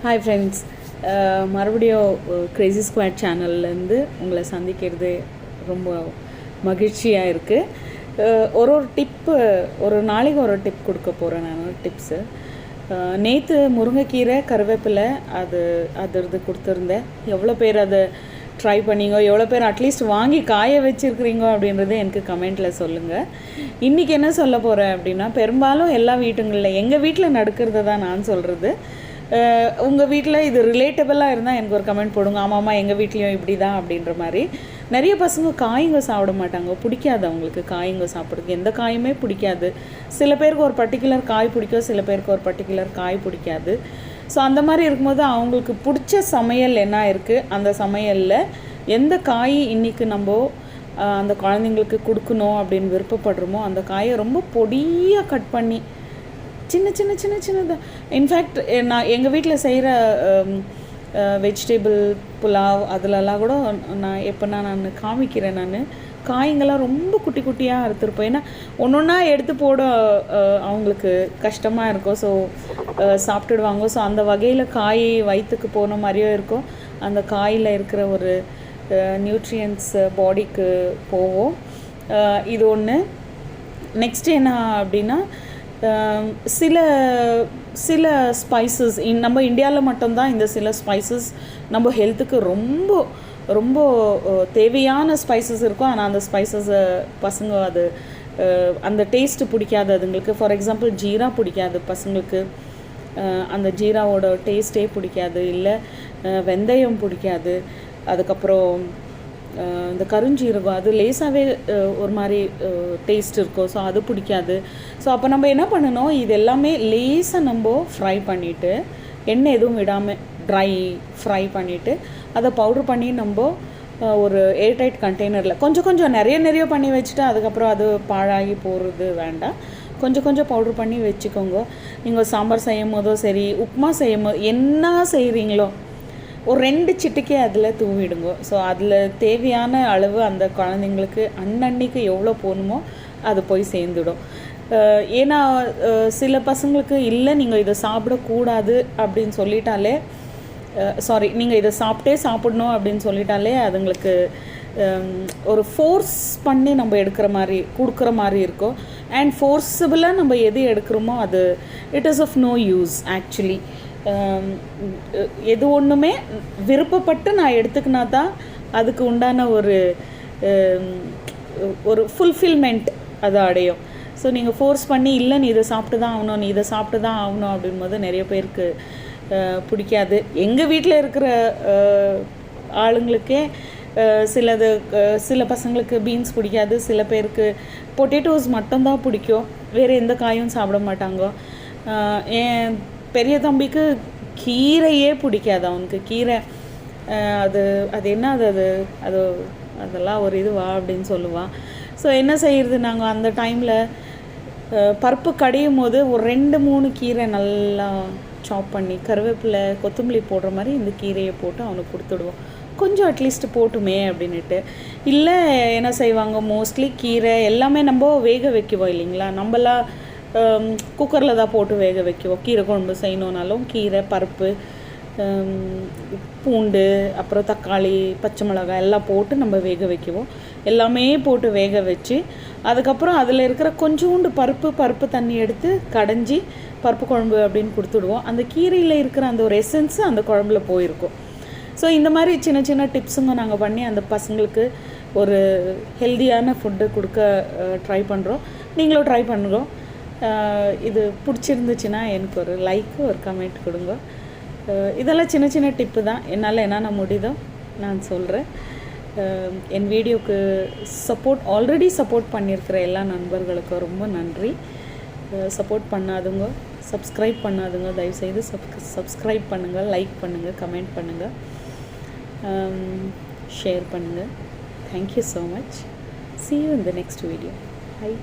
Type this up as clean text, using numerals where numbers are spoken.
Hi friends, மறுபடியும் Crazy squad சேனல்லேருந்து உங்களை சந்திக்கிறது ரொம்ப மகிழ்ச்சியாக இருக்குது. ஒரு டிப்பு, ஒரு நாளைக்கு ஒரு டிப் கொடுக்க போகிறேன். நான் டிப்ஸு நேற்று முருங்கைக்கீரை கருவேப்பிலை அது கொடுத்துருந்தேன். எவ்வளோ பேர் அதை ட்ரை பண்ணிங்க, எவ்வளோ பேர் அட்லீஸ்ட் வாங்கி காய வச்சுருக்கிறீங்க அப்படின்றத எனக்கு கமெண்ட்டில் சொல்லுங்கள். இன்றைக்கி என்ன சொல்ல போகிறேன் அப்படின்னா, பெரும்பாலும் எல்லா வீட்டுங்களில் எங்கள் வீட்டில் நடக்கிறத தான் நான் சொல்கிறது. உங்கள் வீட்டில் இது ரிலேட்டபிளாக இருந்தால் எனக்கு ஒரு கமெண்ட் போடுங்க. ஆமாம்மா எங்கள் வீட்லேயும் இப்படி தான் அப்படின்ற மாதிரி. நிறைய பசங்க காய்ங்க சாப்பிட மாட்டாங்க, பிடிக்காது அவங்களுக்கு காய்ங்க சாப்பிட்றதுக்கு. எந்த காயுமே பிடிக்காது. சில பேருக்கு ஒரு பர்டிகுலர் காய் பிடிக்கும், சில பேருக்கு ஒரு பர்டிகுலர் காய் பிடிக்காது. ஸோ அந்த மாதிரி இருக்கும்போது அவங்களுக்கு பிடிச்ச சமையல் என்ன இருக்குது, அந்த சமையலில் எந்த காய் இன்றைக்கி நம்ம அந்த குழந்தைங்களுக்கு கொடுக்கணும் அப்படின்னு விருப்பப்படுறோமோ அந்த காயை ரொம்ப பொடியாக கட் பண்ணி சின்னதாக. இன்ஃபேக்ட் நான் எங்கள் வீட்டில் செய்கிற வெஜிடபிள் புலாவ் அதிலெல்லாம் கூட நான் காமிக்கிறேன். நான் காய்ங்கெல்லாம் ரொம்ப குட்டி குட்டியாக அறுத்துருப்போம். ஏன்னா ஒன்று ஒன்றா எடுத்து போட அவங்களுக்கு கஷ்டமாக இருக்கும். ஸோ சாப்பிட்டுடுவாங்க. ஸோ அந்த வகையில் காய் வயிற்றுக்கு போன மாதிரியும் இருக்கும். அந்த காயில் இருக்கிற ஒரு நியூட்ரியன்ஸ் பாடிக்கு போவோம். இது ஒன்று. நெக்ஸ்ட்டு என்ன அப்படின்னா, சில ஸ்பைசஸ் நம்ம இந்தியாவில் மட்டும்தான் இந்த சில ஸ்பைசஸ் நம்ம ஹெல்த்துக்கு ரொம்ப ரொம்ப தேவையான ஸ்பைசஸ் இருக்கும். ஆனால் அந்த ஸ்பைசஸை பசங்க அந்த டேஸ்ட்டு பிடிக்காது அதுங்களுக்கு. ஃபார் எக்ஸாம்பிள் ஜீரா பிடிக்காது பசங்களுக்கு, அந்த ஜீராவோட டேஸ்ட்டே பிடிக்காது. இல்லை வெந்தயம் பிடிக்காது. அதுக்கப்புறம் இந்த கருஞ்சீரகம் அது லேசாகவே ஒரு மாதிரி டேஸ்ட் இருக்கும். ஸோ அது பிடிக்காது. ஸோ அப்போ நம்ம என்ன பண்ணணும், இது எல்லாமே லேசாக நம்ம ஃப்ரை பண்ணிவிட்டு, எண்ணெய் எதுவும் விடாமல் ட்ரை ஃப்ரை பண்ணிவிட்டு அதை பவுட்ரு பண்ணி நம்ம ஒரு ஏர்டைட் கண்டெய்னரில் கொஞ்சம் நிறைய பண்ணி வச்சுட்டு அதுக்கப்புறம் அது பாழாகி போகிறது வேண்டாம். கொஞ்சம் பவுட்ரு பண்ணி வச்சுக்கோங்க. நீங்கள் சாம்பார் செய்யும் போதோ சரி, உப்புமா செய்யும் போது என்ன செய்கிறீங்களோ ஒரு 2 சிட்டிக்கே அதில் தூவிடுங்க. ஸோ அதில் தேவையான அளவு அந்த குழந்தைங்களுக்கு அன்னன்னைக்கு எவ்வளோ போகணுமோ அது போய் சேர்ந்துடும். ஏன்னா சில பசங்களுக்கு இல்லை நீங்கள் இதை சாப்பிடக்கூடாது அப்படின்னு சொல்லிட்டாலே, நீங்கள் இதை சாப்பிடணும் அப்படின்னு சொல்லிட்டாலே அதுங்களுக்கு ஒரு ஃபோர்ஸ் பண்ணி நம்ம கொடுக்குற மாதிரி இருக்கும். அண்ட் ஃபோர்ஸபிளாக நம்ம எது எடுக்கிறோமோ அது it is of no use actually. எது ஒன்றுமே விருப்பப்பட்டு நான் எடுத்துக்கினா தான் அதுக்கு உண்டான ஒரு ஃபுல்ஃபில்மெண்ட் அது அடையும். ஸோ நீங்கள் ஃபோர்ஸ் பண்ணி இல்லை நீ இதை சாப்பிட்டு தான் ஆகணும் அப்படின்போது நிறைய பேருக்கு பிடிக்காது. எங்கள் வீட்டில் இருக்கிற ஆளுங்களுக்கே சில பசங்களுக்கு பீன்ஸ் பிடிக்காது, சில பேருக்கு பொட்டேட்டோஸ் மட்டும்தான் பிடிக்கும், வேறு எந்த காயும் சாப்பிட மாட்டாங்க. என் பெரிய தம்பிக்கு கீரையே பிடிக்காது. அவனுக்கு கீரை அது என்ன அதெல்லாம் ஒரு இதுவா அப்படின்னு சொல்லுவான். ஸோ என்ன செய்கிறது, நாங்கள் அந்த டைமில் பருப்பு கடையும் போது ஒரு 2-3 கீரை நல்லா சாப் பண்ணி கருவேப்பிலை கொத்தமல்லி போடுற மாதிரி இந்த கீரையை போட்டு அவனுக்கு கொடுத்துடுவோம். கொஞ்சம் அட்லீஸ்ட் போட்டுமே அப்படின்ட்டு. இல்லை என்ன செய்வாங்க, மோஸ்ட்லி கீரை எல்லாமே நம்ம வேக வைக்குவோம் இல்லைங்களா. நம்மளாம் குக்கரில் தான் போட்டு வேக வைக்குவோம். கீரை குழம்பு செய்யணுன்னாலும் கீரை, பருப்பு, பூண்டு, அப்புறம் தக்காளி, பச்சை மிளகாய் எல்லாம் போட்டு நம்ம வேக வைக்குவோம். எல்லாமே போட்டு வேக வச்சு அதுக்கப்புறம் அதில் இருக்கிற கொஞ்சோண்டு பருப்பு தண்ணி எடுத்து கடைஞ்சி பருப்பு குழம்பு அப்படின்னு கொடுத்துடுவோம். அந்த கீரையில் இருக்கிற அந்த ஒரு எசன்ஸு அந்த குழம்புல போயிருக்கும். ஸோ இந்த மாதிரி சின்ன டிப்ஸுங்க நாங்கள் பண்ணி அந்த பசங்களுக்கு ஒரு ஹெல்தியான ஃபுட்டு கொடுக்க ட்ரை பண்ணுறோம். நீங்களும் ட்ரை பண்ணுறோம். இது பிடிச்சிருந்துச்சுன்னா எனக்கு ஒரு லைக்கு ஒரு கமெண்ட் கொடுங்க. இதெல்லாம் சின்ன டிப்பு தான். என்னால் என்னென்ன முடியுதோ நான் சொல்கிறேன். என் வீடியோக்கு ஆல்ரெடி சப்போர்ட் பண்ணியிருக்கிற எல்லா நண்பர்களுக்கும் ரொம்ப நன்றி. சப்போர்ட் பண்ணாதுங்க, சப்ஸ்கிரைப் பண்ணாதுங்க, தயவுசெய்து சப்ஸ்கிரைப் பண்ணுங்கள், லைக் பண்ணுங்கள், கமெண்ட் பண்ணுங்கள், ஷேர் பண்ணுங்கள். Thank you so much. See you in the next video. Bye.